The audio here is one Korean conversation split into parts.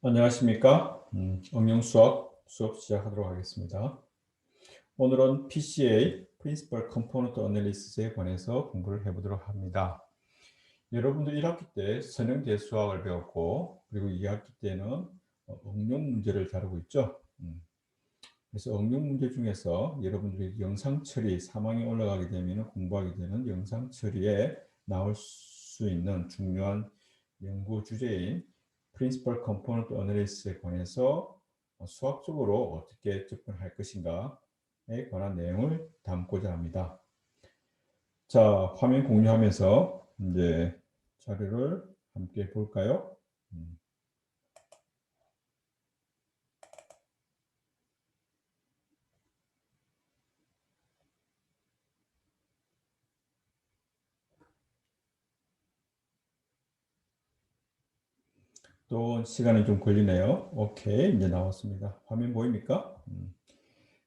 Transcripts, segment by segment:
안녕하십니까? 수업 시작하도록 하겠습니다. 오늘은 PCA, Principal Component Analysis에 관해서 공부를 해보도록 합니다. 여러분들 1학기 때 선형대 수학을 배웠고, 그리고 2학기 때는 응용 문제를 다루고 있죠. 그래서 응용 문제 중에서 여러분들이 영상 처리, 3학에 올라가게 되면 공부하게 되는 영상 처리에 나올 수 있는 중요한 연구 주제인 Principal Component Analysis에 관해서 수학적으로 어떻게 접근할 것인가에 관한 내용을 담고자 합니다. 자, 화면 공유하면서 이제 자료를 함께 볼까요? 음. 또 시간이 좀 걸리네요. 오케이, 이제 나왔습니다. 화면 보입니까?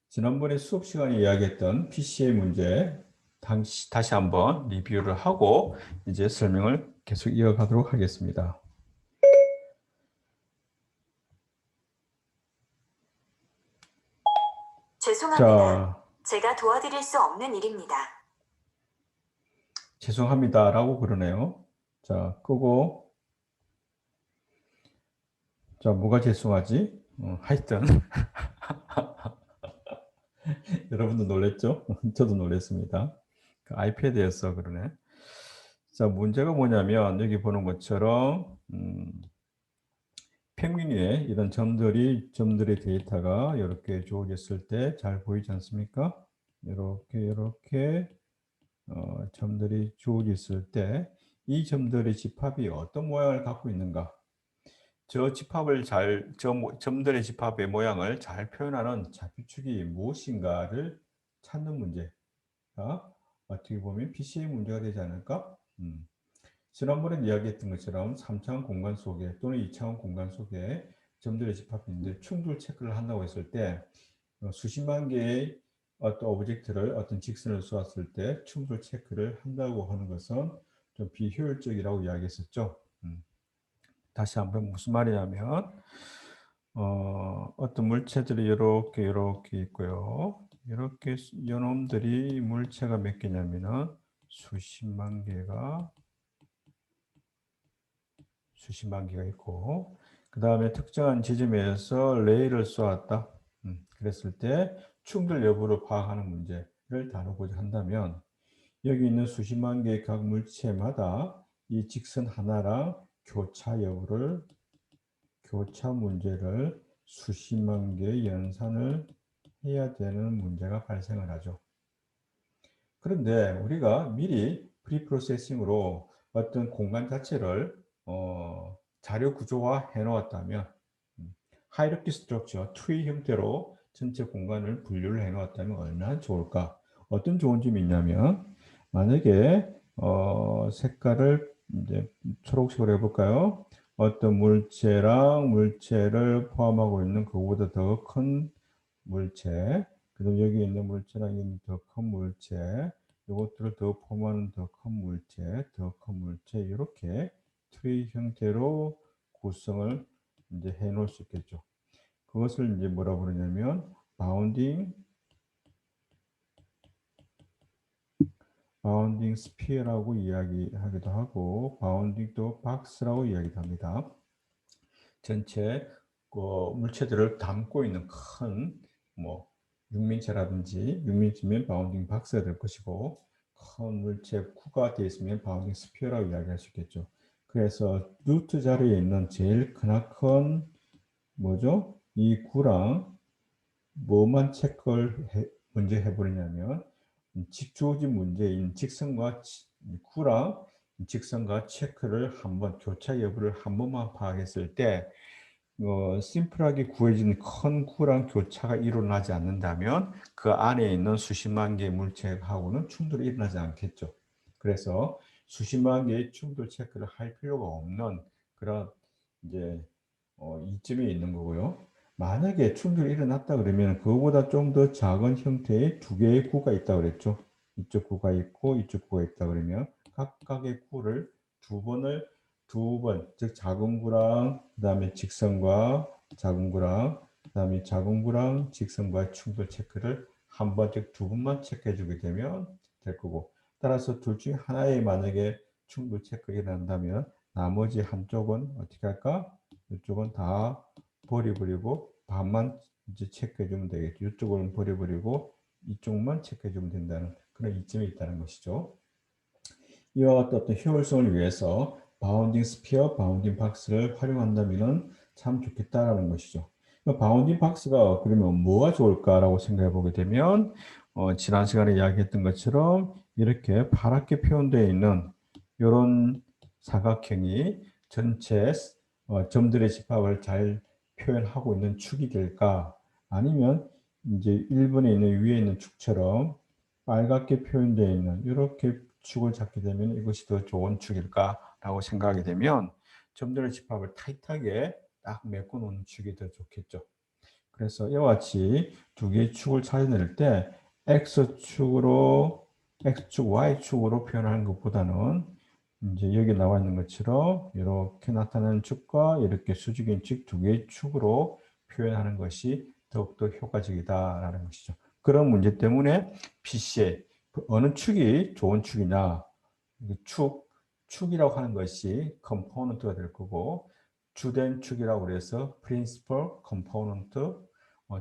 지난번에 수업 시간에 이야기했던 PCA 문제 다시 한번 리뷰를 하고 이제 설명을 계속 이어가도록 하겠습니다. 죄송합니다. 자, 제가 도와드릴 수 없는 일입니다. 죄송합니다라고 그러네요. 자, 끄고. 자, 뭐가 죄송하지? 하여튼 여러분도 놀랬죠? 저도 놀랬습니다. 그 아이패드에서 그러네. 자, 문제가 뭐냐면 여기 보는 것처럼 평균 위에 이런 점들의 데이터가 이렇게 주어졌을 때 잘 보이지 않습니까? 이렇게 점들이 주어졌을 때 이 점들의 집합이 어떤 모양을 갖고 있는가? 점들의 집합의 모양을 잘 표현하는 좌표축이 무엇인가를 찾는 문제가 어떻게 보면 PCA 문제가 되지 않을까? 지난번에 이야기했던 것처럼 3차원 공간 속에 또는 2차원 공간 속에 점들의 집합인데 충돌 체크를 한다고 했을 때 수십만 개의 어떤 오브젝트를 어떤 직선을 쏘았을 때 충돌 체크를 한다고 하는 것은 좀 비효율적이라고 이야기했었죠. 다시 한번 무슨 말이냐면 어떤 물체들이 이렇게 있고요. 이렇게 요놈들이 물체가 몇 개냐면은 수십만 개가 있고, 그 다음에 특정한 지점에서 레이를 쏘았다. 그랬을 때 충돌 여부를 파악하는 문제를 다루고자 한다면 여기 있는 수십만 개의 각 물체마다 이 직선 하나랑 교차 문제를 수십만 개의 연산을 해야 되는 문제가 발생을 하죠. 그런데 우리가 미리 프리프로세싱으로 어떤 공간 자체를 자료 구조화 해 놓았다면 하이라키 스트럭처, 트리 형태로 전체 공간을 분류를 해 놓았다면 얼마나 좋을까? 어떤 좋은 점이 있냐면 만약에 색깔을 이제 초록색으로 해 볼까요? 어떤 물체랑 물체를 포함하고 있는 그거보다 더 큰 물체, 그다음 여기 있는 물체랑 더 큰 물체, 요것들을 더 포함하는 더 큰 물체, 더 큰 물체, 이렇게 트리 형태로 구성을 이제 해 놓을 수 있겠죠. 그것을 이제 뭐라 그러냐면 바운딩 스피어라고 이야기하기도 하고 바운딩 또 박스라고 이야기도 합니다. 전체 그 물체들을 담고 있는 큰 뭐 육면체면 바운딩 박스가 될 것이고, 큰 물체 구가 되어 있으면 바운딩 스피어라고 이야기할 수 있겠죠. 그래서 루트 자리에 있는 제일 크나큰 뭐죠? 이 구랑 뭐만 먼저 해버리냐면 주어진 문제인 구랑 직선과 체크를 한번 교차 여부를 한 번만 파악했을 때 심플하게 구해진 큰 구랑 교차가 일어나지 않는다면 그 안에 있는 수십만 개의 물체하고는 충돌이 일어나지 않겠죠. 그래서 수십만 개의 충돌 체크를 할 필요가 없는 그런 이제 이점이 있는 거고요. 만약에 충돌이 일어났다 그러면 그거보다 좀 더 작은 형태의 두 개의 구가 있다 그랬죠. 이쪽 구가 있고 이쪽 구가 있다 그러면 각각의 구를 두 번을 두 번, 즉 작은 구랑 그다음에 직선과 작은 구랑 그다음에 작은 구랑 직선과의 충돌 체크를 한 번, 즉 두 번만 체크해 주게 되면 될 거고, 따라서 둘 중에 하나에 만약에 충돌 체크가 일어난다면 나머지 한쪽은 어떻게 할까? 이쪽은 다 버려버리고 반만 이제 체크해 주면 되겠죠. 이쪽은 버려버리고 이쪽만 체크해 주면 된다는 그런 이점이 있다는 것이죠. 이와 같은 어떤 효율성을 위해서 바운딩 스피어, 바운딩 박스를 활용한다면 참 좋겠다라는 것이죠. 바운딩 박스가 그러면 뭐가 좋을까라고 생각해 보게 되면 지난 시간에 이야기했던 것처럼 이렇게 파랗게 표현되어 있는 이런 사각형이 전체 점들의 집합을 잘 표현하고 있는 축이 될까? 아니면 이제 1번에 있는 위에 있는 축처럼 빨갛게 표현되어 있는 이렇게 축을 잡게 되면 이것이 더 좋은 축일까라고 생각하게 되면 점들의 집합을 타이트하게 딱 메꿔 놓는 축이 더 좋겠죠. 그래서 이와 같이 두 개의 축을 찾아낼 때 X축으로 X축, Y축으로 표현하는 것보다는 이제 여기 나와 있는 것처럼 이렇게 나타나는 축과 이렇게 수직인 축 두 개의 축으로 표현하는 것이 더욱더 효과적이다라는 것이죠. 그런 문제 때문에 PCA 어느 축이 좋은 축이냐, 축이라고 하는 것이 컴포넌트가 될 거고, 주된 축이라고 그래서 principal component,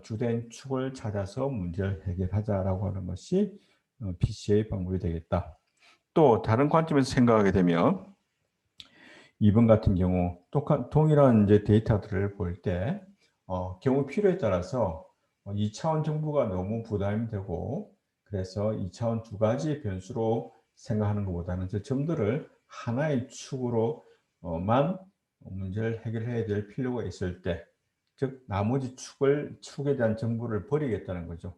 주된 축을 찾아서 문제를 해결하자라고 하는 것이 PCA 방법이 되겠다. 또 다른 관점에서 생각하게 되면 2번 같은 경우 동일한 이제 데이터들을 볼 때 경우 필요에 따라서 2차원 정보가 너무 부담이 되고, 그래서 2차원 두 가지 변수로 생각하는 것보다는 저 점들을 하나의 축으로만 문제를 해결해야 될 필요가 있을 때, 즉 나머지 축에 대한 정보를 버리겠다는 거죠.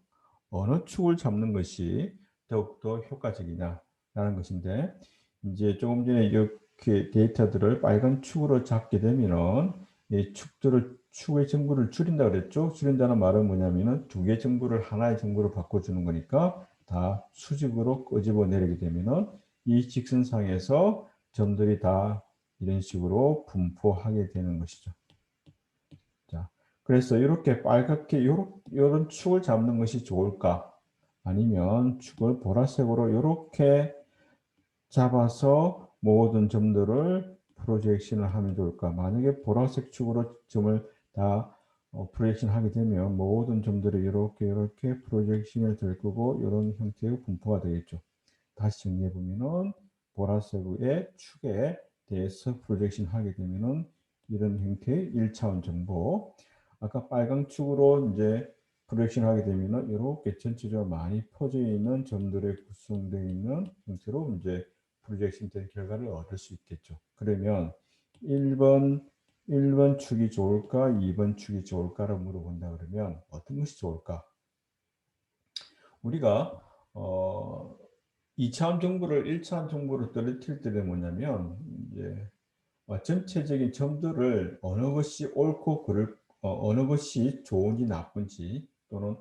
어느 축을 잡는 것이 더욱더 효과적이냐라는 것인데, 이제 조금 전에 이렇게 데이터들을 빨간 축으로 잡게 되면은 이 축의 정보를 줄인다 그랬죠. 줄인다는 말은 뭐냐면은 두 개의 정보를 하나의 정보로 바꿔주는 거니까 다 수직으로 끄집어 내리게 되면은 이 직선상에서 점들이 다 이런 식으로 분포하게 되는 것이죠. 자, 그래서 이렇게 빨갛게 요런 축을 잡는 것이 좋을까? 아니면 축을 보라색으로 이렇게 잡아서 모든 점들을 프로젝션을 하면 좋을까? 만약에 보라색 축으로 점을 다 프로젝션 하게 되면 모든 점들이 이렇게 프로젝션을 될 거고 이런 형태의 분포가 되겠죠. 다시 정리해 보면은 보라색의 축에 대해서 프로젝션 하게 되면은 이런 형태의 1차원 정보, 아까 빨강 축으로 이제 프로젝션 하게 되면은 이렇게 전체적으로 많이 퍼져 있는 점들에 구성되어 있는 형태로 이제 프로젝션 된 결과를 얻을 수 있겠죠. 그러면 1번 축이 좋을까, 2번 축이 좋을까를 물어본다 그러면 어떤 것이 좋을까? 우리가 2차원 정보를 1차원 정보로 떨어뜨릴 때는 뭐냐면 이제 전체적인 점들을 어느 것이 옳고 어느 것이 좋은지 나쁜지 또는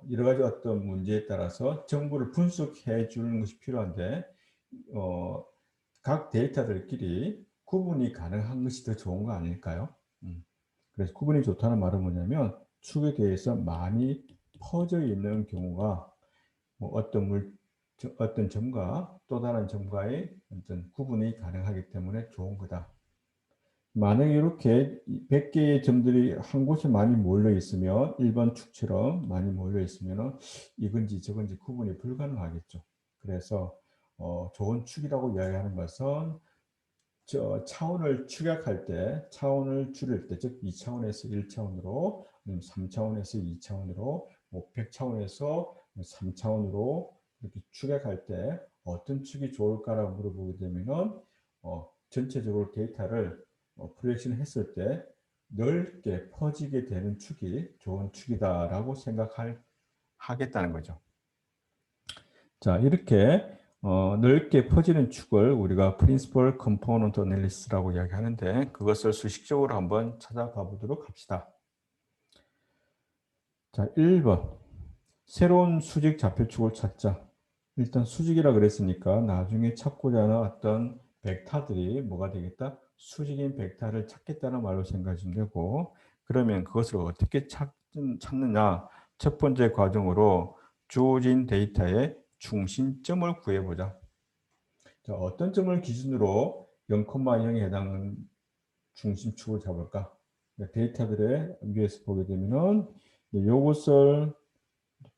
여러 가지 어떤 문제에 따라서 정보를 분석해 주는 것이 필요한데 각 데이터들끼리 구분이 가능한 것이 더 좋은 거 아닐까요? 그래서 구분이 좋다는 말은 뭐냐면 축에 대해서 많이 퍼져 있는 경우가 어떤 점과 또 다른 점과의 어떤 구분이 가능하기 때문에 좋은 거다. 만약에 이렇게 100개의 점들이 한 곳에 많이 몰려 있으면, 1번 축처럼 많이 몰려 있으면 이건지 저건지 구분이 불가능하겠죠. 그래서 좋은 축이라고 이야기하는 것은 차원을 축약할 때, 차원을 줄일 때, 즉 2차원에서 1차원으로, 3차원에서 2차원으로, 100차원에서 3차원으로 이렇게 축약할 때 어떤 축이 좋을까라고 물어보게 되면은 전체적으로 데이터를 프로젝션 했을 때 넓게 퍼지게 되는 축이 좋은 축이다라고 하겠다는 거죠. 자, 이렇게 넓게 퍼지는 축을 우리가 Principal Component Analysis라고 이야기하는데, 그것을 수식적으로 한번 찾아가 보도록 합시다. 자, 1번. 새로운 수직 좌표축을 찾자. 일단 수직이라 그랬으니까 나중에 찾고자 하는 어떤 벡터들이 뭐가 되겠다? 수직인 벡터를 찾겠다는 말로 생각하시면 되고, 그러면 그것을 어떻게 찾느냐? 첫 번째 과정으로 주어진 데이터의 중심점을 구해보자. 자, 어떤 점을 기준으로 0,0에 해당하는 중심축을 잡을까? 데이터들의 위에서 보게 되면은 요것을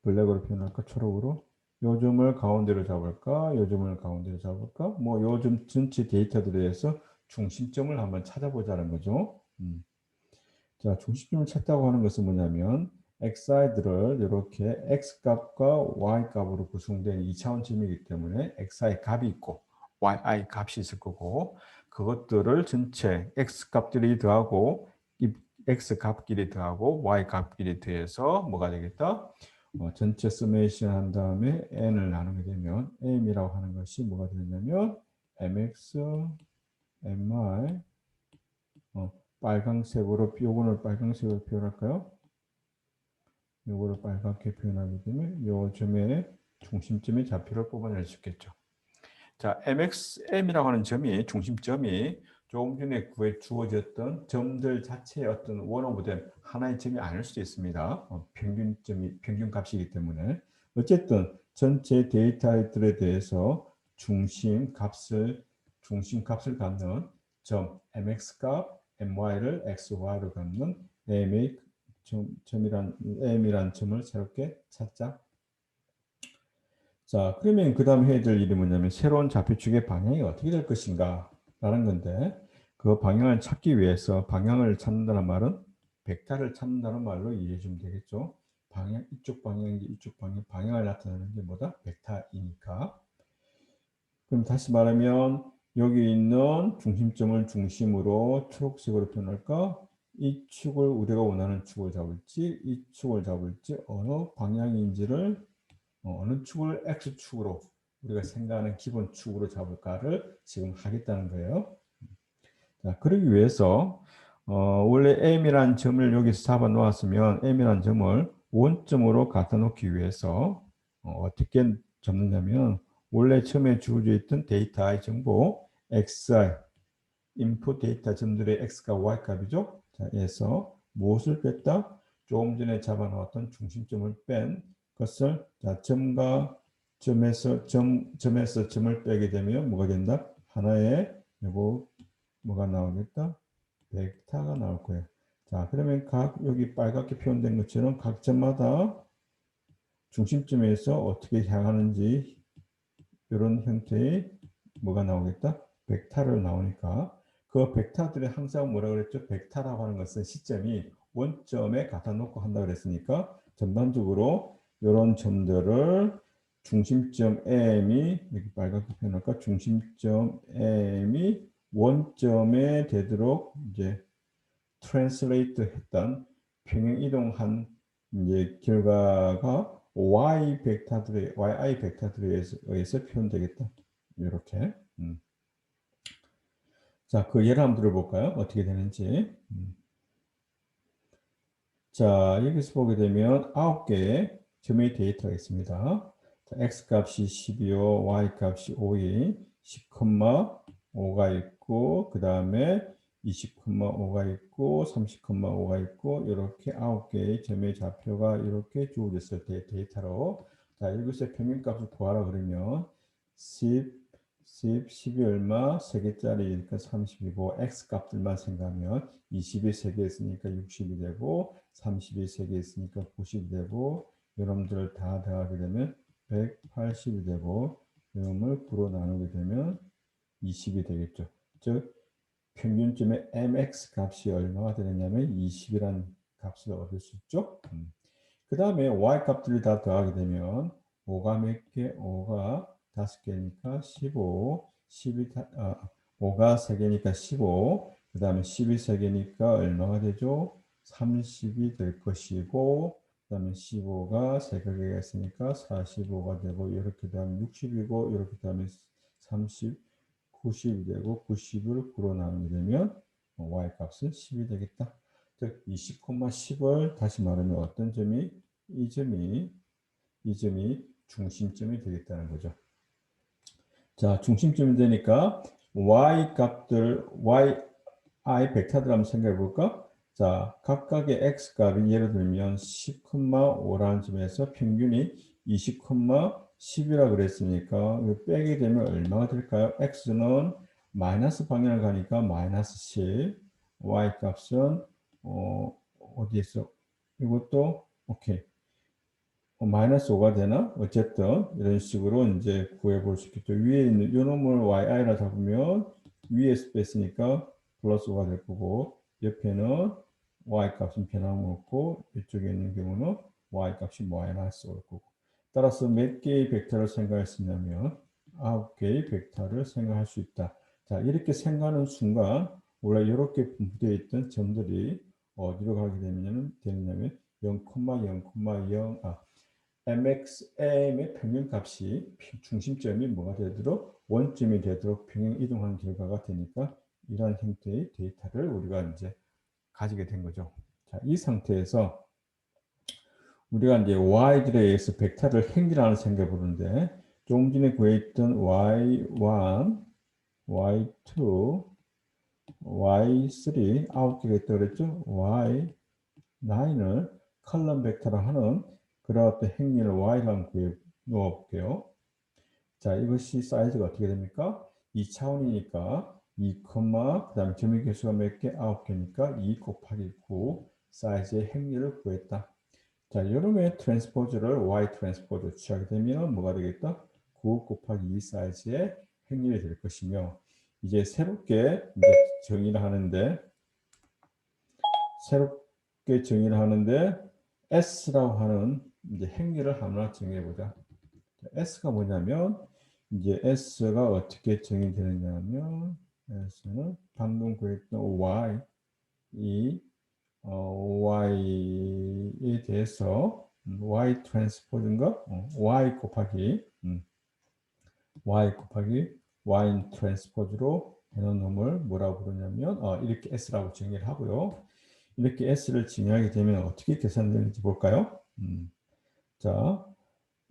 블랙으로 표현할까? 초록으로? 요 점을 가운데로 잡을까? 요 점을 가운데로 잡을까? 뭐 요즘 전체 데이터들에서 중심점을 한번 찾아보자는 거죠. 자, 중심점을 찾다고 하는 것은 뭐냐면 xi들을 이렇게 x 값과 y 값으로 구성된 2차원 점이기 때문에 xi 값이 있고 yi 값이 있을 거고, 그것들을 전체 x 값들이 더하고 이 x 값끼리 더하고 y 값끼리 더해서 뭐가 되겠다? 전체 서메이션 한 다음에 n을 나누게 되면 m이라고 하는 것이 뭐가 되냐면 mx, my, 빨강색으로, 요거를 빨강색으로 표현할까요? 요거를 빨갛게 표현하게 되면 요 점의 중심점의 좌표를 뽑아낼 수 있겠죠. 자, mxm이라고 하는 점이, 중심점이 조금 전에 주어졌던 점들 자체의 어떤 원오브된 하나의 점이 아닐 수도 있습니다. 평균점이, 평균값이기 때문에. 어쨌든 전체 데이터들에 대해서 중심값을 갖는 점 mx 값, my를 xy로 갖는 m이란 점을 새롭게 찾자. 자, 그러면 그 다음 해야 될 일이 뭐냐면 새로운 좌표축의 방향이 어떻게 될 것인가 라는 건데, 그 방향을 찾기 위해서 방향을 찾는다는 말은 벡터를 찾는다는 말로 이해해 주면 되겠죠. 방향, 이쪽 방향인지 이쪽 방향을 나타내는 게 뭐다? 벡터이니까. 그럼 다시 말하면 여기 있는 중심점을 중심으로 초록색으로 표현할까? 이 축을, 우리가 원하는 축을 잡을지 이 축을 잡을지 어느 방향인지를, 어느 축을 X축으로 우리가 생각하는 기본 축으로 잡을까를 지금 하겠다는 거예요. 자, 그러기 위해서 원래 M이라는 점을 여기서 잡아 놓았으면 M이라는 점을 원점으로 갖다 놓기 위해서 어떻게 잡느냐면, 원래 처음에 주어져 있던 데이터의 정보 xi, 인풋 데이터 점들의 x가 y 값이죠. 자, 에서 무엇을 뺐다? 조금 전에 잡아 놓았던 중심점을 뺀 것을, 자, 점에서 점을 빼게 되면 뭐가 된다? 하나의 요거 뭐가 나오겠다? 벡터가 나올 거예요. 자, 그러면 여기 빨갛게 표현된 것처럼 각 점마다 중심점에서 어떻게 향하는지 이런 형태의 뭐가 나오겠다? 벡터를 나오니까, 그 벡터들이 항상 뭐라 그랬죠? 벡터라고 하는 것은 시점이 원점에 갖다 놓고 한다 그랬으니까, 전반적으로 이런 점들을 중심점 M이, 여기 빨갛게 표현할까? 중심점 M이 원점에 되도록 이제 트랜슬레이트 했던, 평행 이동한 이제 결과가 y 벡터들에 의해서 표현되겠다. 이렇게. 자, 그 예를 한번 들어볼까요? 어떻게 되는지. 자, 여기서 보게 되면 9개의 점의 데이터가 있습니다. 자, x 값이 12요, y 값이 5인 10,5가 있고, 그 다음에 20,5가 있고, 30,5가 있고, 이렇게 9개의 점의 좌표가 이렇게 주어졌을 때 데이터로, 자, 여기서 평균값을 구하라 그러면 10이 얼마? 3개짜리니까 30이고, x 값들만 생각하면 20이 3개 있으니까 60이 되고, 30이 3개 있으니까 90이 되고, 여러분들 다 더하게 되면 180이 되고, 이놈을 9로 나누게 되면 20이 되겠죠. 즉 평균점의 mx 값이 얼마가 되느냐면 20이라는 값을 얻을 수 있죠. 그 다음에 y 값들이 다 더하게 되면 5가 몇 개? 5가 5개니까 15, 5가 3개니까 15, 그 다음에 10이 3개니까 얼마가 되죠? 30이 될 것이고, 그 다음에 15가 3개가 있으니까 45가 되고, 이렇게 되면 60이고, 이렇게 되면 30, 90이 되고, 90을 9로 나누게 되면 y값은 10이 되겠다. 즉 20,10을 다시 말하면 어떤 점이, 이 점이 중심점이 되겠다는 거죠. 자, 중심점이 되니까 y 값들, I 벡터들 한번 생각해 볼까? 자, 각각의 x 값이 예를 들면 10,5라는 점에서 평균이 20,10이라 그랬으니까 이거 빼게 되면 얼마가 될까요? x는 마이너스 방향을 가니까 마이너스 10, y 값은 어디 있어? 이것도 오케이. 마이너스 5가 되나? 어쨌든 이런 식으로 이제 구해 볼 수 있겠죠. 위에 있는 요 놈을 yi라 잡으면 위에서 뺐으니까 플러스 5가 될 거고 옆에는 y 값은 변함없고 이쪽에 있는 경우는 y 값이 마이너스 5일 거고 따라서 몇 개의 벡터를 생각할 수 있냐면 9개의 벡터를 생각할 수 있다. 자, 이렇게 생각하는 순간 원래 이렇게 분포되어 있던 점들이 어디로 가게 되냐면 0,0,0 mxm의 평균값이 중심점이 뭐가 되도록 원점이 되도록 평행 이동한 결과가 되니까 이러한 형태의 데이터를 우리가 이제 가지게 된 거죠. 자, 이 상태에서 우리가 이제 y들에 의해서 벡터를 행진하는 생각해 보는데 조금 전에 구했던 y1, y2, y3 9개가 있다고 그랬죠. y9을 컬럼 벡터로 하는 그런 어떤 행렬을 y라고 구해 놓아볼게요. 자, 이것이 사이즈가 어떻게 됩니까? 2차원이니까 2, 그 다음에 점의 개수가 몇 개? 9개니까 2 곱하기 9 사이즈의 행렬을 구했다. 자, 여름의 트랜스포즈를 y 트랜스포즈 취하게 되면 뭐가 되겠다? 9 곱하기 2 사이즈의 행렬이 될 것이며 이제 새롭게 이제 정의를 하는데 S라고 하는 이제 행렬을 하나 정해 보자. S가 뭐냐면 이제 S가 어떻게 정의되느냐면 S는 방금 구했던 Y Y에 대해서 Y 트랜스포즈인가? Y 곱하기 Y 트랜스포즈로 해놓은 놈을 뭐라고 부르냐면 이렇게 S라고 정의를 하고요. 이렇게 S를 정의하게 되면 어떻게 계산되는지 볼까요? 자,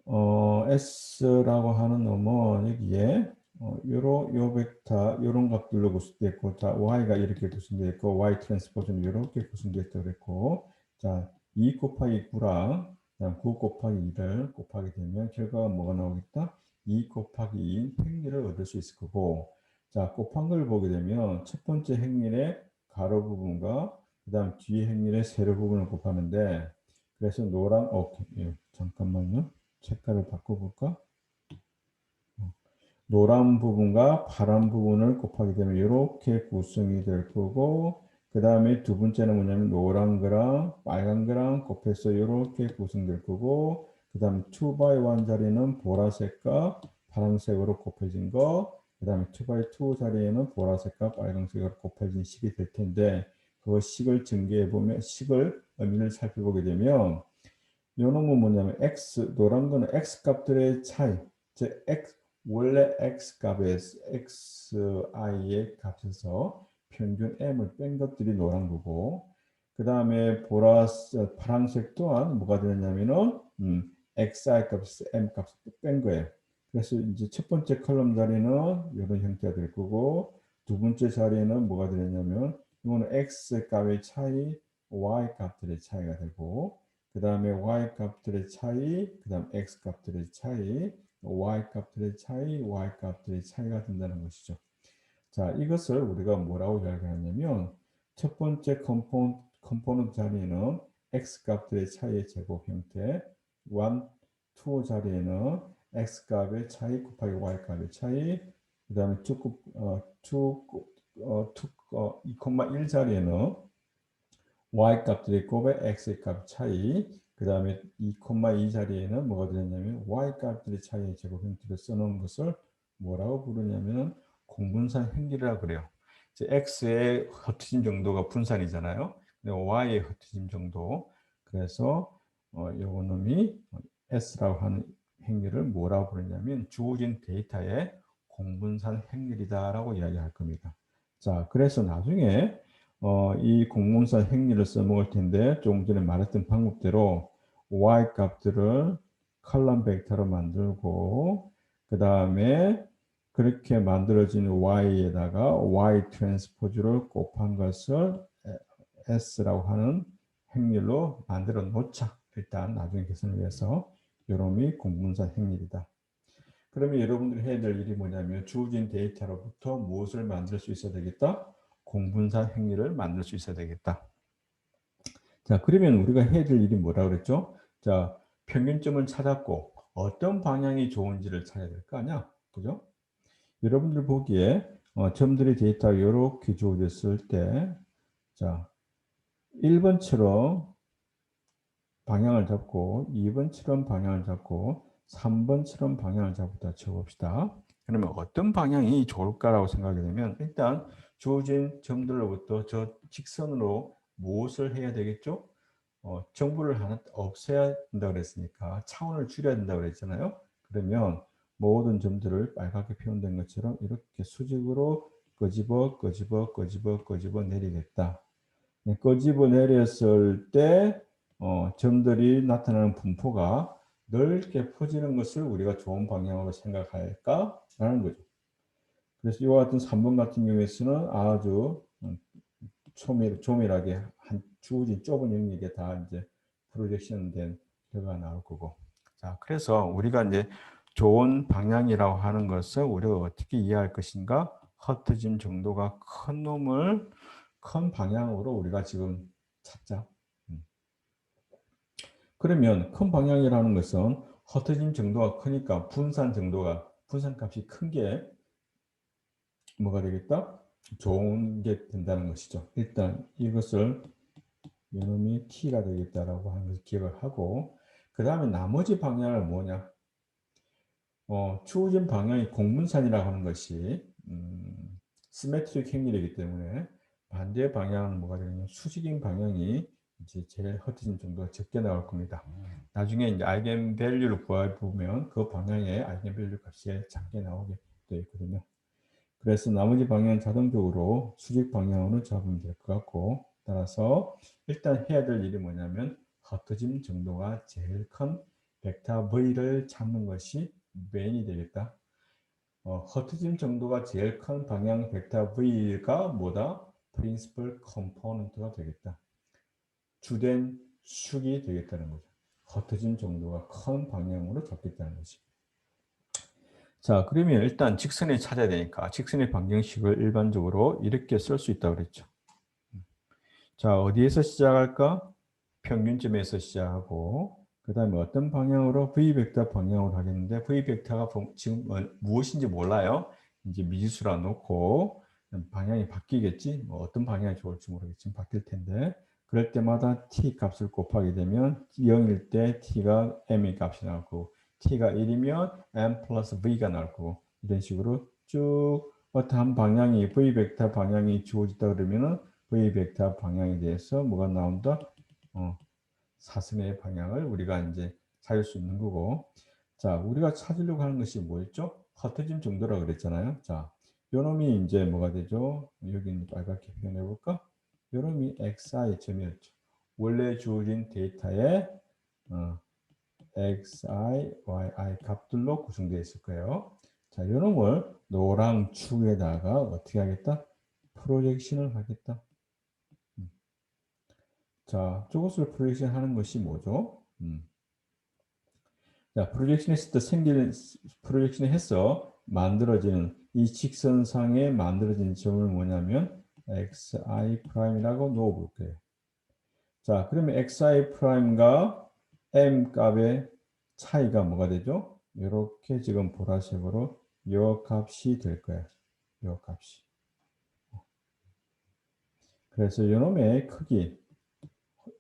S라고 하는 놈은 여기에 요 벡터 요런 값들로 구성되어 있고 자, Y가 이렇게 구성되어 있고 Y 트랜스포즈는 이렇게 구성되어 있다고 그랬고 자, 2 곱하기 9랑 9 곱하기 2를 곱하게 되면 결과가 뭐가 나오겠다? 2 곱하기 2 행렬을 얻을 수 있을 거고 자, 곱한 걸 보게 되면 첫 번째 행렬의 가로 부분과 그 다음 뒤에 행렬의 세로 부분을 곱하는데 그래서 노랑 오케이 잠깐만요. 색깔을 바꿔볼까? 노란 부분과 파란 부분을 곱하게 되면 이렇게 구성이 될 거고 그 다음에 두 번째는 뭐냐면 노란 거랑 빨간 거랑 곱해서 이렇게 구성될 거고 그 다음에 2x1 자리는 보라색과 파란색으로 곱해진 거그 다음에 2x2 자리에는 보라색과 빨간색으로 곱해진 식이 될 텐데 그 식을 전개해 보면 식을 의미를 살펴보게 되면 요 놈은 뭐냐면 x 노란 거는 x 값들의 차이 즉 x 원래 x 값에서 xi의 값에서 평균 m을 뺀 것들이 노란 거고 그 다음에 파란색 또한 뭐가 되냐면은 xi 값에서 m 값을 뺀 거예요. 그래서 이제 첫 번째 컬럼 자리는 이런 형태가 될 거고 두 번째 자리에는 뭐가 되냐면 이거는 x 값의 차이, y 값들의 차이가 되고 그 다음에 y 값들의 차이, 그 다음 x 값들의 차이, y 값들의 차이, y 값들의 차이가 된다는 것이죠. 자, 이것을 우리가 뭐라고 이야기하냐면 첫 번째 컴포넌트 자리에는 x 값들의 차이의 제곱 형태, 1, 2 자리에는 x 값의 차이 곱하기 y 값의 차이, 그 다음에 2,1 자리에는 y 값들의 곱의 x 값 차이 그 다음에 2,2 자리에는 뭐가 되냐면 y 값들의 차이의 제곱 형태로 써놓은 것을 뭐라고 부르냐면 공분산 행렬이라고 그래요. 이제 x의 흩어짐 정도가 분산이잖아요. y의 흩어짐 정도. 그래서 요거 놈이 s라고 하는 행렬을 뭐라고 부르냐면 주어진 데이터의 공분산 행렬이다라고 이야기할 겁니다. 자, 그래서 나중에 이 공문서 행렬을 써먹을 텐데 조금 전에 말했던 방법대로 y 값들을 컬럼 벡터로 만들고 그 다음에 그렇게 만들어진 y에다가 y 트랜스포즈를 곱한 것을 s라고 하는 행렬로 만들어 놓자. 일단 나중에 계산을 위해서 요놈이 공분사 행렬이다. 그러면 여러분들이 해야 될 일이 뭐냐면 주어진 데이터로부터 무엇을 만들 수 있어야 되겠다? 공분사 행렬을 만들 수 있어야 되겠다. 자, 그러면 우리가 해야 될 일이 뭐라 그랬죠? 자, 평균점을 찾았고 어떤 방향이 좋은지를 찾아야 될 거 아니야? 그죠? 여러분들 보기에 점들의 데이터가 이렇게 주어졌을 때, 자, 1번처럼 방향을 잡고 2번처럼 방향을 잡고 3번처럼 방향을 잡고 쳐봅시다. 그러면 어떤 방향이 좋을까라고 생각이 되면 일단 주어진 점들로부터 저 직선으로 무엇을 해야 되겠죠? 정보를 하나 없애야 된다고 그랬으니까 차원을 줄여야 된다고 그랬잖아요. 그러면 모든 점들을 빨갛게 표현된 것처럼 이렇게 수직으로 끄집어 내리겠다. 끄집어 내렸을 때 점들이 나타나는 분포가 넓게 퍼지는 것을 우리가 좋은 방향으로 생각할까라는 거죠. 그래서 이와 같은 3번 같은 경우에서는 아주 조밀하게 한 주어진 좁은 영역에 다 이제 프로젝션 된 결과가 나올 거고. 자, 그래서 우리가 이제 좋은 방향이라고 하는 것을 우리가 어떻게 이해할 것인가? 흩어짐 정도가 큰 놈을 큰 방향으로 우리가 지금 찾자. 그러면 큰 방향이라는 것은 흩어짐 정도가 크니까 분산값이 큰 게 뭐가 되겠다? 좋은 게 된다는 것이죠. 일단 이것을 이놈이 t가 되겠다라고 하는 것을 기억을 하고, 그 다음에 나머지 방향은 뭐냐? 주어진 방향이 공분산이라고 하는 것이 시메트릭 행렬이기 때문에 반대 방향은 뭐가 되냐면 수직인 방향이 이제 제일 흩어진 정도가 적게 나올 겁니다. 나중에 이제 아이겐 밸류를 구해보면 그 방향의 아이겐 밸류 값이 작게 나오게 되어 있거든요. 그래서 나머지 방향은 자동적으로 수직 방향으로 잡으면 될 것 같고, 따라서 일단 해야 될 일이 뭐냐면 흩어짐 정도가 제일 큰 벡터 V를 찾는 것이 메인이 되겠다. 흩어짐 정도가 제일 큰 방향 벡터 V가 뭐다? 프린시플 컴포넌트가 되겠다. 주된 축이 되겠다는 거죠. 흩어짐 정도가 큰 방향으로 잡겠다는 거지. 자, 그러면 일단 직선을 찾아야 되니까 직선의 방정식을 일반적으로 이렇게 쓸 수 있다고 그랬죠. 자, 어디에서 시작할까? 평균점에서 시작하고 그 다음에 어떤 방향으로 V벡터 방향으로 하겠는데 V벡터가 지금 무엇인지 몰라요. 이제 미지수라 놓고 방향이 바뀌겠지. 뭐 어떤 방향이 좋을지 모르겠지만 바뀔 텐데 그럴 때마다 t 값을 곱하게 되면 0일 때 t가 m의 값이 나오고 t가 1이면 m 플러스 v가 나올 거고 이런 식으로 쭉 어떠한 방향이 V벡터 방향이 주어지다 그러면은 V벡터 방향에 대해서 뭐가 나온다? 사선의 방향을 우리가 이제 찾을 수 있는 거고. 자, 우리가 찾으려고 하는 것이 뭐였죠? 흩어짐 정도라고 그랬잖아요. 자, 요놈이 이제 뭐가 되죠? 여기 빨갛게 표현해 볼까? 요놈이 xi 점이었죠. 원래 주어진 데이터에 xi, yi 값들로 구성되어 있을 거예요. 자, 요놈을 노랑 축에다가 어떻게 하겠다? 프로젝션을 하겠다. 자, 저것을 프로젝션 하는 것이 뭐죠? 자, 프로젝션 했을 때 프로젝션 해서 만들어지는 이 직선상에 만들어진 점을 뭐냐면 xi 프라임이라고 놓아볼 거예요. 자, 그러면 xi 프라임과 m 값의 차이가 뭐가 되죠? 이렇게 지금 보라색으로 요 값이 될 거예요. 요 값이. 그래서 요놈의 크기,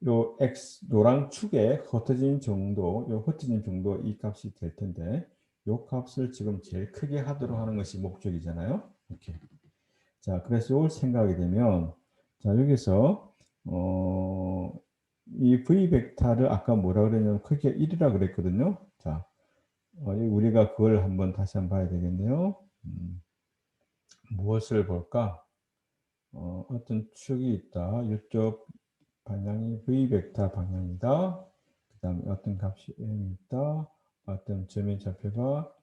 요 x 노랑 축에 흩어진 정도, 요 흩어진 정도 이 값이 될 텐데 요 값을 지금 제일 크게 하도록 하는 것이 목적이잖아요. 이렇게. 자, 그래서 이걸 생각하게 되면 자, 여기서 이 v 벡터를 아까 뭐라 그랬냐면 크기가 1이라 그랬거든요. 자, 우리가 그걸 한번 다시 한번 봐야 되겠네요. 무엇을 볼까? 어떤 축이 있다. 이쪽 방향이 V벡터 방향이다. 그 다음에 어떤 값이 M이 있다. 어떤 점의 좌표가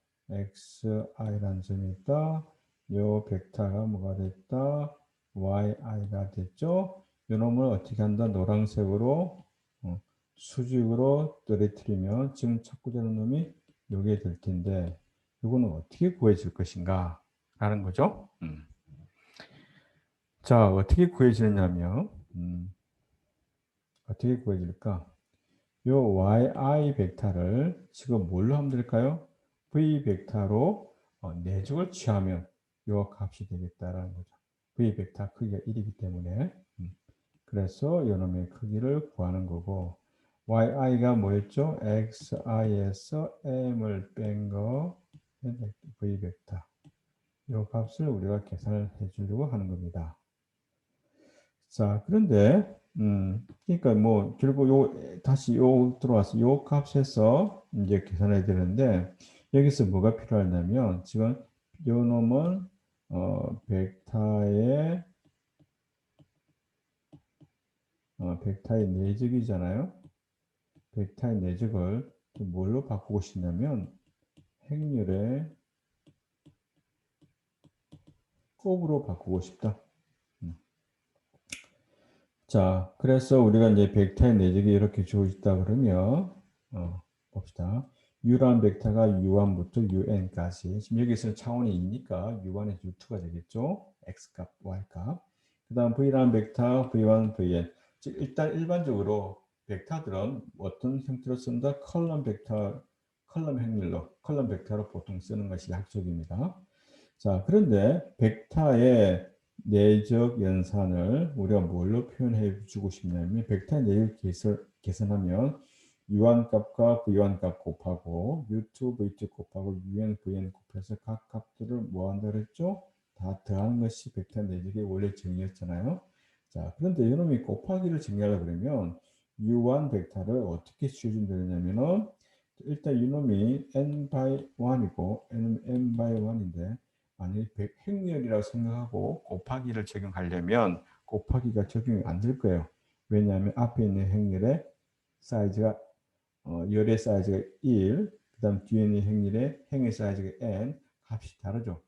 xi라는 점이 있다. 요 벡터가 뭐가 됐다? yi가 됐죠? 요 놈을 어떻게 한다? 노란색으로 수직으로 떨어뜨리면 지금 찾고자 하는 놈이 요게 될 텐데 요거는 어떻게 구해질 것인가? 라는 거죠. 자, 어떻게 구해지느냐면 어떻게 구해질까? 요 yi 벡터를 지금 뭘로 하면 될까요? v 벡터로 내적을 취하면 요 값이 되겠다라는 거죠. v 벡터 크기가 1이기 때문에 그래서 요 놈의 크기를 구하는 거고 yi가 뭐였죠? xi에서 m을 뺀 거 v 벡터 요 값을 우리가 계산을 해 주려고 하는 겁니다. 자, 그런데 그러니까 뭐 결국 다시 들어와서 요 값에서 이제 계산해야 되는데 여기서 뭐가 필요하냐면 지금 요 놈은 벡터의 내적이잖아요. 벡터의 내적을 뭘로 바꾸고 싶냐면 행렬의 곱으로 바꾸고 싶다. 자, 그래서 우리가 이제 벡터의 내적이 이렇게 주어졌다 그러면 봅시다. U라는 벡터가 U1부터 UN까지 지금 여기서는 차원이 2니까 U1에서 U2가 되겠죠. X값, Y값. 그 다음 V라는 벡터 V1, Vn. 즉 일단 일반적으로 벡터들은 어떤 형태로 쓴다? 컬럼 벡터, 컬럼 행렬로, 컬럼 벡터로 보통 쓰는 것이 약속입니다. 자, 그런데 벡터의 내적 연산을 우리가 뭘로 표현해 주고 싶냐면 벡터의 내적 계산하면 U1 값과 V1 값 곱하고 U2, V2 곱하고 UN, VN 곱해서 각 값들을 뭐 한다 그랬죠? 다 더하는 것이 벡터 내적의 원래 정의였잖아요. 자, 그런데 이놈이 곱하기를 정의하려고 그러면 U1 벡터를 어떻게 취해주면 되냐면은 일단 이놈이 n by 1이고 n은 n by 1인데 만약에 행렬이라고 생각하고 곱하기를 적용하려면 곱하기가 적용이 안 될 거예요. 왜냐하면 앞에 있는 행렬의 사이즈가 열의 사이즈가 1, 그 다음 뒤에 있는 행의 사이즈가 n, 값이 다르죠.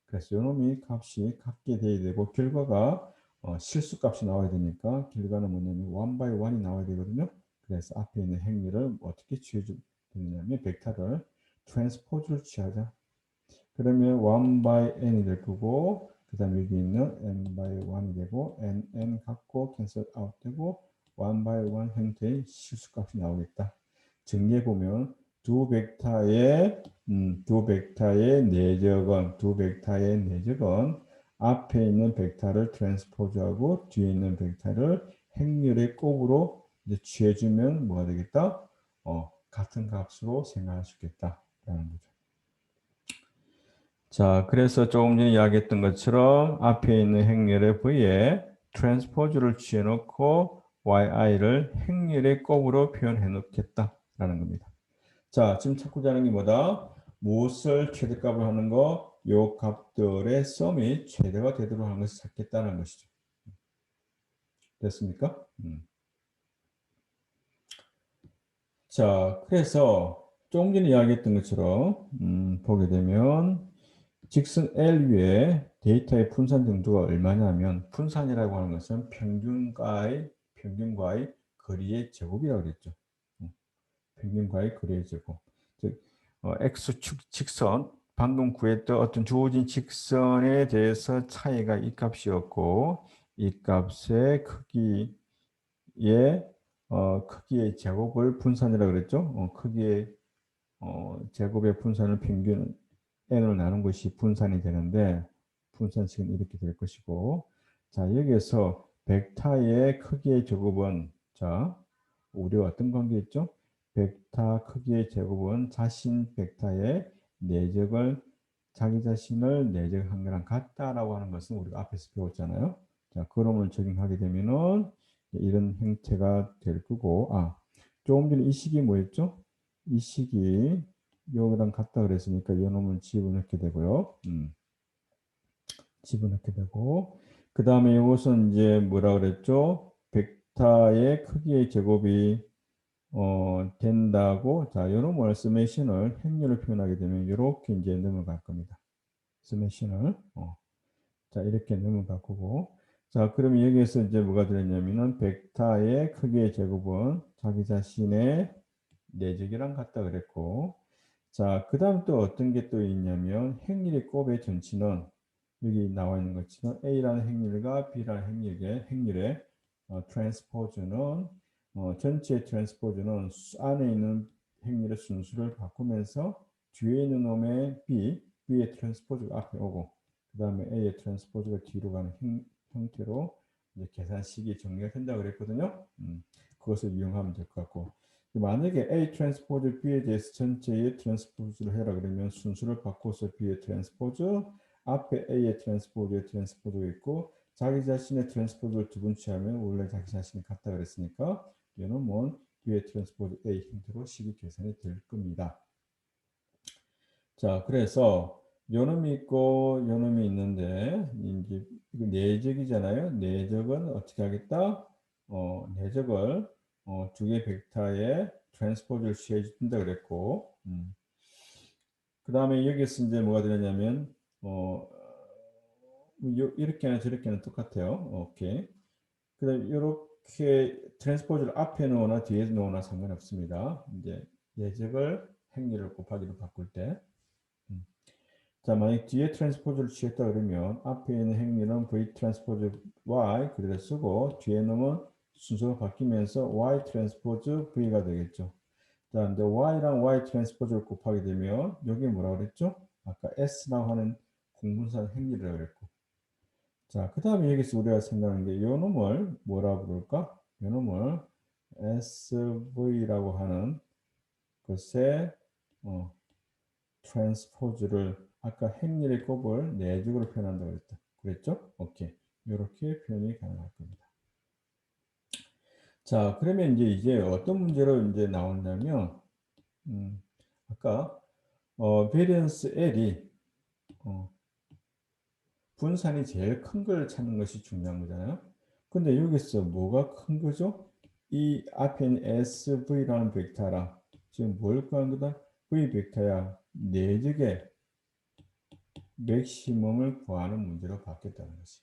그래서 이놈이 값이 같게 돼야 되고 결과가 실수값이 나와야 되니까 결과는 뭐냐면 1 by 1이 나와야 되거든요. 그래서 앞에 있는 행렬을 어떻게 취해주냐면 벡터를 트랜스포즈를 취하자. 그러면 1 by n이 될 거고 그 다음 여기 있는 n by 1이 되고 n 갖고 캔슬 아웃 되고 1 by 1 형태의 실수값이 나오겠다. 정리해 보면 두 벡터의 내적은 앞에 있는 벡터를 트랜스포즈하고 뒤에 있는 벡터를 행렬의 곱으로 이제 취해주면 뭐가 되겠다? 같은 값으로 생각할 수 있겠다라는 거죠. 자, 그래서 조금 전에 이야기했던 것처럼 앞에 있는 행렬의 V에 트랜스포즈를 취해 놓고 yi를 행렬의 곱으로 표현해 놓겠다라는 겁니다. 자, 지금 찾고자 하는 게 뭐다? 무엇을 최대값으로 하는 거? 요 값들의 썸이 최대가 되도록 하는 것을 찾겠다는 것이죠. 됐습니까? 자, 그래서 조금 전에 이야기했던 것처럼 보게 되면 직선 L 위에 데이터의 분산 정도가 얼마냐면 분산이라고 하는 것은 평균과의 거리의 제곱이라고 그랬죠. 평균과의 거리의 제곱. 즉 X축 직선 방금 구했던 어떤 주어진 직선에 대해서 차이가 이 값이었고 이 값의 크기의 제곱을 분산이라고 그랬죠. 크기의 제곱의 분산을 평균 n으로 나눈 것이 분산이 되는데 분산식은 이렇게 될 것이고 자 여기에서 벡터의 크기의 제곱은 자 우리가 어떤 관계있죠? 벡터 크기의 제곱은 자신 벡터의 내적을 자기 자신을 내적한 거랑 같다라고 하는 것은 우리가 앞에서 배웠잖아요. 자 그럼을 적용하게 되면은 이런 형태가 될 거고 조금 전에 이 식이 뭐였죠? 이 식이 요거랑 같다 그랬으니까 요 놈을 집어넣게 되고요. 집어넣게 되고 그 다음에 이것은 이제 뭐라 그랬죠? 벡터의 크기의 제곱이 된다고, 자, 요놈을 서메이션을 행렬을 표현하게 되면 이렇게 이제 넘어갈 겁니다. 서메이션을 자, 이렇게 넘어갈 거고, 자, 그러면 여기에서 이제 뭐가 들었냐면은 벡터의 크기의 제곱은 자기 자신의 내적이랑 같다 그랬고, 자, 그 다음 또 어떤 게 또 있냐면 행렬의 곱의 전치는 여기 나와 있는 것처럼 A라는 행렬과 B라는 행렬의 트랜스포즈는 전체 트랜스포즈는 안에 있는 행렬의 순수를 바꾸면서 뒤에 있는 놈의 B의 트랜스포즈가 앞에 오고 그 다음에 A의 트랜스포즈가 뒤로 가는 형태로 이제 계산식이 정리가 된다고 그랬거든요. 그것을 이용하면 될 것 같고 만약에 A 트랜스포즈 B에 대해서 전체의 트랜스포즈를 해라 그러면 순수를 바꿔서 B의 트랜스포즈 앞에 A의 트랜스포즈가 있고 자기 자신의 트랜스포즈를 두 번 취하면 원래 자기 자신이 같다 그랬으니까 이놈은 B의 트랜스포즈 A 형태로 식이 계산이 될 겁니다. 자, 그래서 요놈이 있고 요놈이 있는데 이제 이거 내적이잖아요. 내적은 어떻게 하겠다? 내적을 두 개의 벡터의 트랜스포즈를 취해 준다 그랬고 그 다음에 여기서 이제 뭐가 되냐면 이렇게나 저렇게는 똑같아요. 오케이. 그다음 이렇게 트랜스포즈를 앞에 놓거나 뒤에 놓거나 상관없습니다. 이제 예적을 행렬을 곱하기로 바꿀 때. 자, 만약 뒤에 트랜스포즈를 취했다 그러면 앞에 있는 행렬은 V 트랜스포즈 Y 그대로 쓰고 뒤에 놈은 순서가 바뀌면서 Y 트랜스포즈 V가 되겠죠. 자, 근데 Y랑 Y 트랜스포즈를 곱하게 되면 여기 뭐라고 그랬죠? 아까 S라고 하는 공분산 행렬이라고 그랬고. 자, 그 다음에 여기서 우리가 생각하는 게 요 놈을 뭐라 부를까? 요 놈을 SV라고 하는 것의 트랜스포즈를 아까 행렬의 곱을 내적으로 표현한다고 그랬죠? 오케이. 이렇게 표현이 가능할 겁니다. 자, 그러면 이제 어떤 문제로 이제 나오냐면 아까 베리언스 L이 분산이 제일 큰 걸 찾는 것이 중요한 거잖아요. 근데 여기서 뭐가 큰 거죠? 이 앞에 있는 SV라는 벡터랑 지금 뭘 구한 거다? V 벡터야 내적의 맥시멈을 구하는 문제로 바뀌었다는 것이.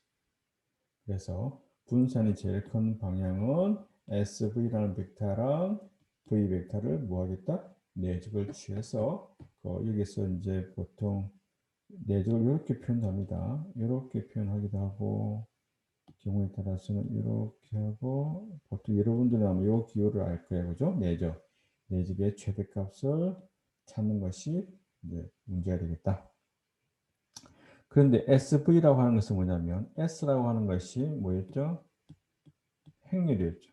그래서 분산이 제일 큰 방향은 SV라는 벡터랑 V 벡터를 뭐 하겠다? 내적을 취해서 여기서 이제 보통 내적을 이렇게 표현합니다. 이렇게 표현하기도 하고 경우에 따라서는 이렇게 하고 보통 여러분들은 아마 이 기호를 알 거예요. 그죠? 내적의 최대값을 찾는 것이 이제 문제가 되겠다. 그런데 SV라고 하는 것은 뭐냐면 S라고 하는 것이 뭐였죠? 행렬이었죠.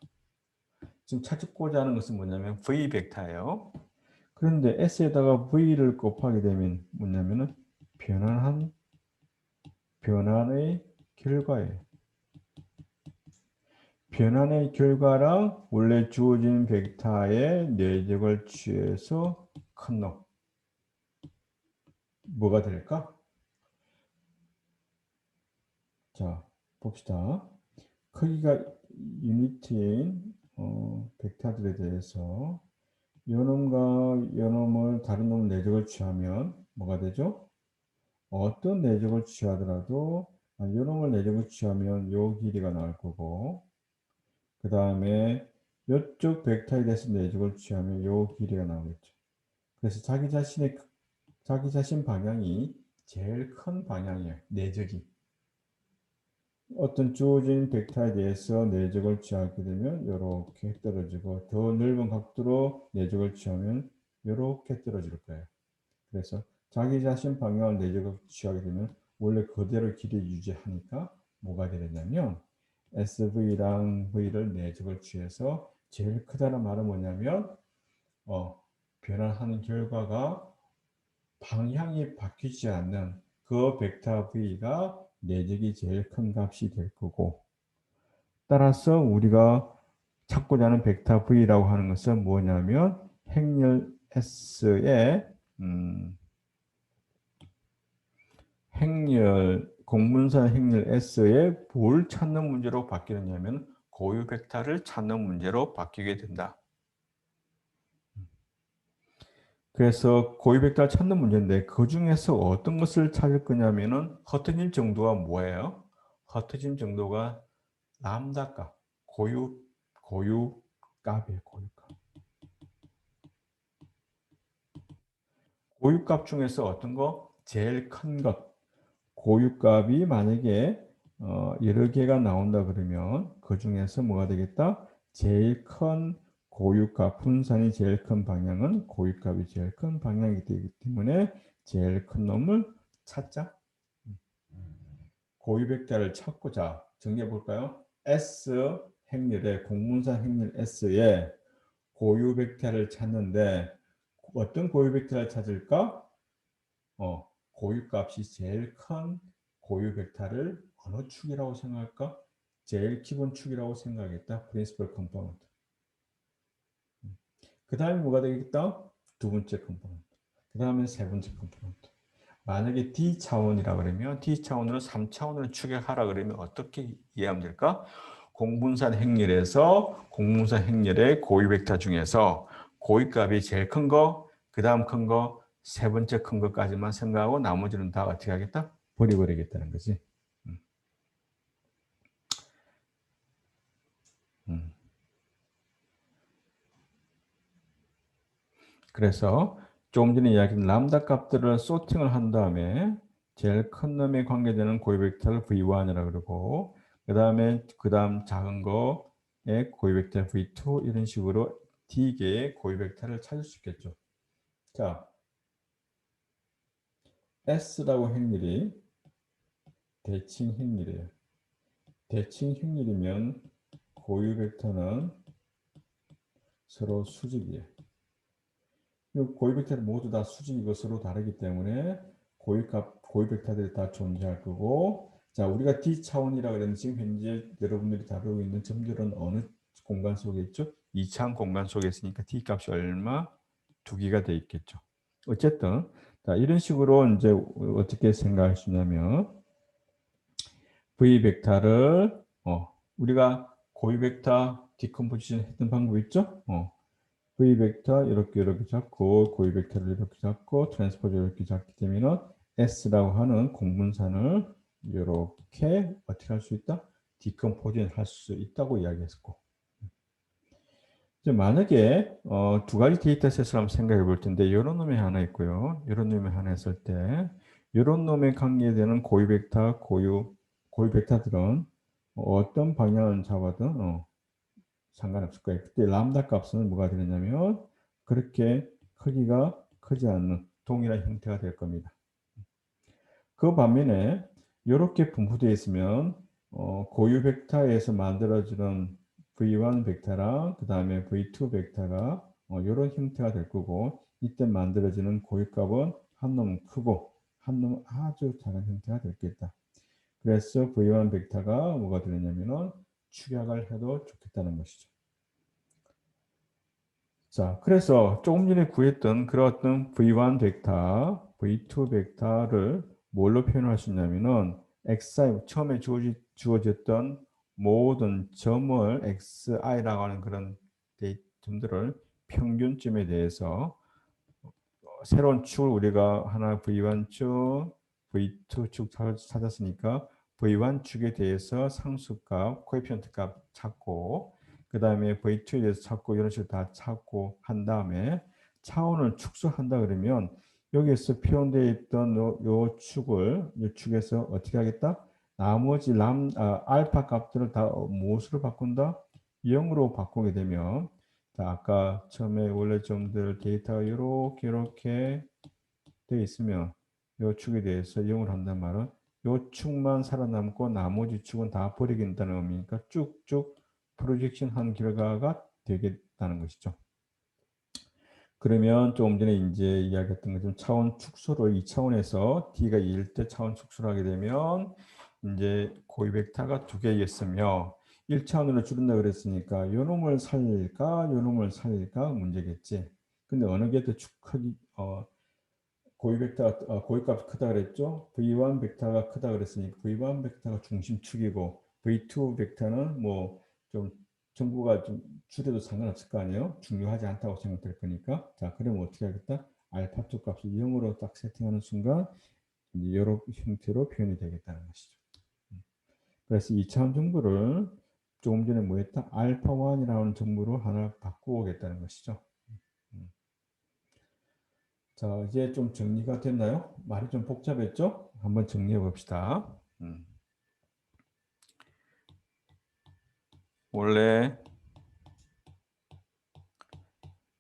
지금 찾고자 하는 것은 뭐냐면 V 벡터예요. 그런데 S에다가 V를 곱하게 되면 뭐냐면은 변환의 결과예요. 변환의 결과랑 원래 주어진 벡터의 내적을 취해서 큰 놈. 뭐가 될까? 자, 봅시다. 크기가 유니트인 벡터들에 대해서 요놈과 요놈을 다른 놈 내적을 취하면 뭐가 되죠? 어떤 내적을 취하더라도 요놈을 내적을 취하면 요 길이가 나올 거고 그 다음에 이쪽 벡터에 대해서 내적을 취하면 요 길이가 나오겠죠. 그래서 자기 자신 방향이 제일 큰 방향이에요. 내적이. 어떤 주어진 벡터에 대해서 내적을 취하게 되면 이렇게 떨어지고 더 넓은 각도로 내적을 취하면 이렇게 떨어질 거예요. 그래서 자기 자신 방향을 내적을 취하게 되면 원래 그대로 길이 유지하니까 뭐가 되느냐면 SV랑 V를 내적을 취해서 제일 크다는 말은 뭐냐면 변화하는 결과가 방향이 바뀌지 않는 그 벡터 V가 내적이 제일 큰 값이 될 거고 따라서 우리가 찾고자 하는 벡터 V라고 하는 것은 뭐냐면 행렬 S의 공분산 행렬 S에 뭘 찾는 문제로 바뀌느냐면 고유 벡터를 찾는 문제로 바뀌게 된다. 그래서 고유 벡터를 찾는 문제인데 그 중에서 어떤 것을 찾을 거냐면은 흩어짐 정도가 뭐예요? 흩어짐 정도가 람다 값, 고유 값이에요. 고유 값. 고유 값 중에서 어떤 거? 제일 큰 것. 고유 값이 만약에 여러 개가 나온다 그러면 그 중에서 뭐가 되겠다? 제일 큰 고유값, 분산이 제일 큰 방향은 고유값이 제일 큰 방향이 되기 때문에 제일 큰 놈을 찾자. 고유 벡터를 찾고자 정리해 볼까요? S 행렬에 공분산 행렬 S에 고유 벡터를 찾는데 어떤 고유 벡터를 찾을까? 고유값이 제일 큰 고유 벡터를 어느 축이라고 생각할까? 제일 기본 축이라고 생각하겠다. 프린시플 컴포넌트. 그 다음에 뭐가 되겠다? 두 번째 컴포넌트. 그 다음에 세 번째 컴포넌트. 만약에 D 차원이라 그러면 D 차원으로 3차원으로 추격하라 그러면 어떻게 이해하면 될까? 공분산 행렬에서 공분산 행렬의 고유 벡터 중에서 고유값이 제일 큰 거, 그 다음 큰 거, 세 번째 큰 것까지만 생각하고 나머지는 다 어떻게 하겠다? 버려버리겠다는 거지. 음, 음. 그래서 조금 전에 이야기한 람다 값들을 소팅을 한 다음에 제일 큰 놈에 관계되는 고유 벡터를 V1이라고 그러고 그다음 작은 거에 고유 벡터 V2 이런 식으로 D개의 고유 벡터를 찾을 수 있겠죠. 자, S라고 행렬이 대칭 행렬이에요. 대칭 행렬이면 고유 벡터는 서로 수직이에요. 고유 벡터는 모두 다 수직이고 서로 다르기 때문에 고유 벡터들이 다 존재할 거고, 자, 우리가 D 차원이라 그랬는데 지금 현재 여러분들이 다루고 있는 점들은 어느 공간 속에 있죠? 2차원 공간 속에 있으니까 D 값이 얼마? 2개가 돼 있겠죠. 어쨌든 자, 이런 식으로 이제 어떻게 생각할 수 있냐면 V 벡터를 우리가 고유 벡터 디컴포지션 했던 방법 있죠? V 벡터 이렇게 잡고 고유 벡터를 이렇게 잡고 트랜스포즈 이렇게 잡게 되면은 S라고 하는 공분산을 이렇게 어떻게 할 수 있다? 디컴포징 할 수 있다고 이야기했고, 이제 만약에 두 가지 데이터셋을 한번 생각해 볼 텐데 이런 놈이 하나 있고요, 이런 놈이 하나 있을 때 이런 놈에 관계되는 고유 벡터들은 어떤 방향을 잡아든 상관없을 거예요. 그때 람다 값은 뭐가 되느냐면 그렇게 크기가 크지 않는 동일한 형태가 될 겁니다. 그 반면에 이렇게 분포되어 있으면 고유 벡터에서 만들어지는 V1 벡터랑 그 다음에 V2 벡터가 이런 형태가 될 거고, 이때 만들어지는 고유값은 한 놈 크고 한 놈 아주 작은 형태가 되겠다. 그래서 V1 벡터가 뭐가 되느냐면은 축약을 해도 좋겠다는 것이죠. 자, 그래서 조금 전에 구했던 그런 어떤 V1 벡터, V2 벡터를 뭘로 표현할 수 있냐면은 xi 처음에 주어졌던 모든 점을 xi라고 하는 그런 점들을 평균점에 대해서 새로운 축을 우리가 하나 V1 축, V2 축 찾았으니까 V1 축에 대해서 상수값, 코에피션트 값 찾고, 그 다음에 V2에 대해서 찾고, 이런 식으로 다 찾고 한 다음에 차원을 축소한다 그러면 여기에서 표현되어 있던 요 축을 이 축에서 어떻게 하겠다? 나머지 알파 값들을 다 무엇으로 바꾼다? 0으로 바꾸게 되면, 자, 아까 처음에 원래 점들 데이터가 이렇게 되어 있으면 이 축에 대해서 이용을 한단 말은 이 축만 살아남고 나머지 축은 다 버리긴다는 의미니까 쭉쭉 프로젝션 한 결과가 되겠다는 것이죠. 그러면 조금 전에 이제 이야기했던 것처럼 차원 축소를 2차원에서 D가 2일 때 차원 축소를 하게 되면 이제 고유 벡터가 2개였으며 1차원으로 줄인다 그랬으니까 요 놈을 살릴까 요 놈을 살릴까 문제겠지. 근데 어느 게 더 크기 고유 벡터 고유값이 크다 그랬죠. V1 벡터가 크다 그랬으니까 V1 벡터가 중심축이고 V2 벡터는 뭐 좀 정보가 좀 줄여도 상관없을 거 아니에요. 중요하지 않다고 생각될 거니까. 자, 그러면 어떻게 하겠다? 알파2 값을 0으로 딱 세팅하는 순간 이런 형태로 표현이 되겠다는 것이죠. 그래서 2차원 정보를 조금 전에 뭐 했다? 알파1이라는 정보로 하나 바꾸겠다는 것이죠. 자, 이제 좀 정리가 됐나요? 말이 좀 복잡했죠? 한번 정리해 봅시다. 원래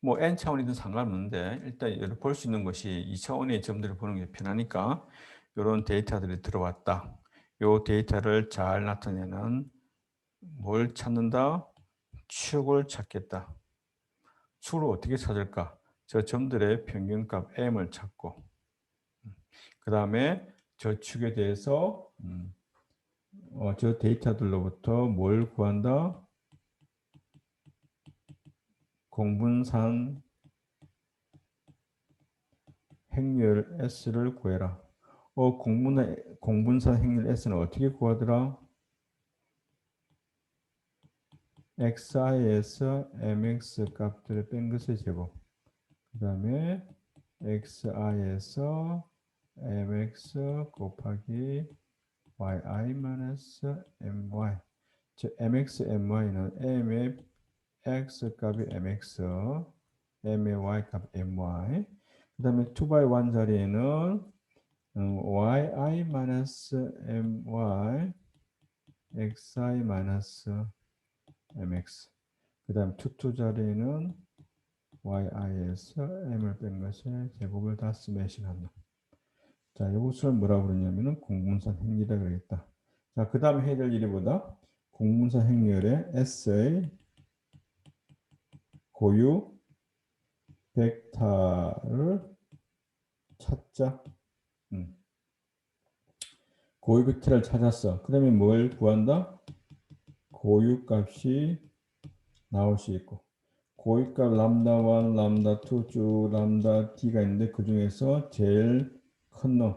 뭐 n차원이든 상관없는데 일단 볼 수 있는 것이 2차원의 점들을 보는 게 편하니까 이런 데이터들이 들어왔다. 이 데이터를 잘 나타내는 뭘 찾는다? 축을 찾겠다. 축을 어떻게 찾을까? 저 점들의 평균값 m을 찾고 그 다음에 저 축에 대해서 저 데이터들로부터 뭘 구한다? 공분산 행렬 S를 구해라. 공분산 행렬 S는 어떻게 구하더라? xi에서 mx 값들을 뺀 것의 제곱. 그 다음에 xi에서 mx 곱하기 yi-my. 즉 mx, my는 m의 x 값이 mx, m의 y 값 my. 그 다음에 2by1 자리에는 yi-my, xi-mx. 그 다음 2 자리에는 yi에서 m을 뺀 것에 제곱을 다 스매싱한다. 자, 이것을 뭐라 그러냐면은 공분산 행렬이라 그러겠다. 자, 그 다음에 해야 될 일이 뭐다? 공분산 행렬의 S의 고유 벡터를 찾자. 고유 벡터를 찾았어. 그러면 뭘 구한다? 고유 값이 나올 수 있고 고유값 람다1, 람다2, 쭉 람다 d가 있는데 그 중에서 제일 큰 놈,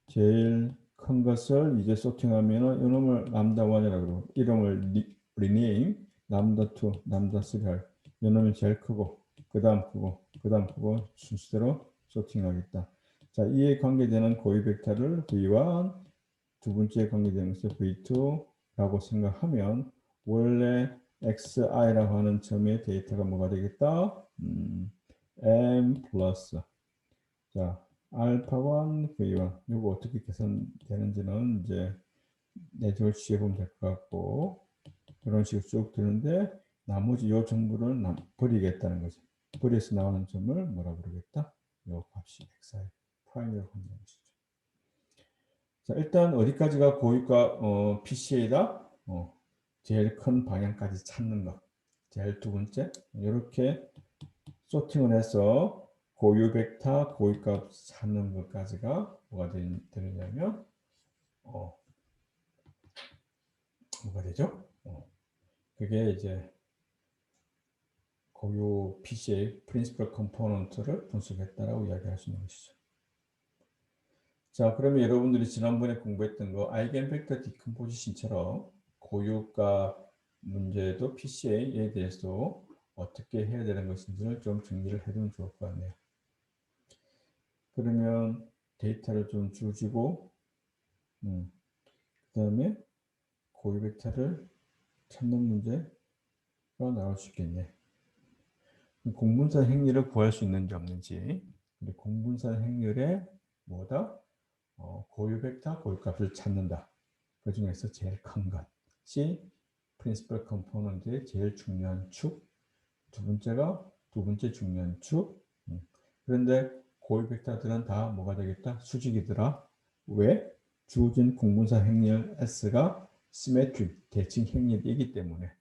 제일 큰 것을 이제 소팅하면은 이놈을 람다1이라고 그러고 이름을 리네임 람다2, 람다3 할 이놈이 제일 크고 그 다음 크고 그 다음 크고 순서대로 소팅하겠다. 자, 이에 관계되는 고유 벡터를 V1, 두 번째 관계되는 것을 V2라고 생각하면 원래 xi라고 하는 점의 데이터가 뭐가 되겠다? m 플러스 자 알파1 v1 이거 어떻게 계산되는지는 이제 내절 시해보면 될 것 같고 이런 식으로 쭉 되는데 나머지 요 정보를 버리겠다는 거죠. 버려서 나오는 점을 뭐라 그러겠다? 요 값이 xi 프라임이라고 한다는 것이죠. 자, 일단 어디까지가 고유가 PCA다? 제일 큰 방향까지 찾는 것. 제일 두 번째. 이렇게 소팅을 해서 고유 벡터, 고유값 찾는 것까지가 뭐가 되느냐면 뭐가 되죠? 그게 이제 고유 PCA 프린시플 컴포넌트를 분석했다라고 이야기할 수 있는 것이죠. 자, 그러면 여러분들이 지난번에 공부했던 거 아이겐벡터 디컴포지션처럼 고유값 문제도 PCA에 대해서 어떻게 해야 되는 것인지를 좀 정리를 해두면 좋을 것 같네요. 그러면 데이터를 좀 주시고 그 다음에 고유 벡터를 찾는 문제가 나올 수 있겠네. 공분산 행렬을 구할 수 있는지 없는지. 근데 공분산 행렬의 뭐다? 고유 벡터, 고유값을 찾는다. 그 중에서 제일 큰 것이 프린시플 컴포넌트의 제일 중요한 축. 두 번째 중요한 축. 그런데 고유 벡터들은 다 뭐가 되겠다? 수직이더라. 왜? 주어진 공분사 행렬 S가 시메트릭, 대칭 행렬이기 때문에.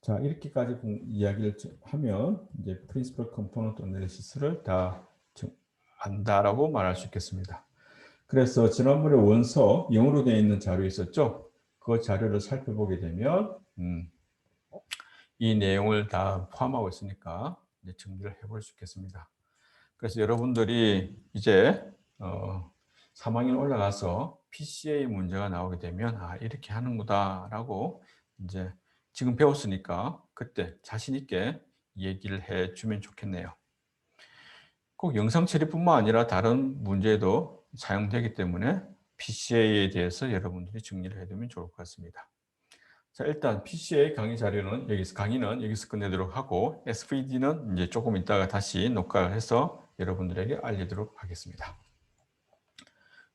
자, 이렇게까지 이야기를 하면 이제 프린시플 컴포넌트 애널리시스를 다 안다라고 말할 수 있겠습니다. 그래서 지난번에 원서 영어로 되어 있는 자료 있었죠? 그 자료를 살펴보게 되면 이 내용을 다 포함하고 있으니까 이제 정리를 해볼 수 있겠습니다. 그래서 여러분들이 이제 3학년 올라가서 PCA 문제가 나오게 되면 이렇게 하는구나라고 이제 지금 배웠으니까 그때 자신 있게 얘기를 해주면 좋겠네요. 꼭 영상 처리뿐만 아니라 다른 문제도 사용되기 때문에 PCA에 대해서 여러분들이 정리를 해두면 좋을 것 같습니다. 자, 일단 PCA 강의는 여기서 끝내도록 하고 SVD는 이제 조금 있다가 다시 녹화를 해서 여러분들에게 알리도록 하겠습니다.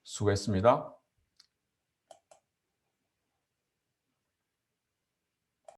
수고했습니다.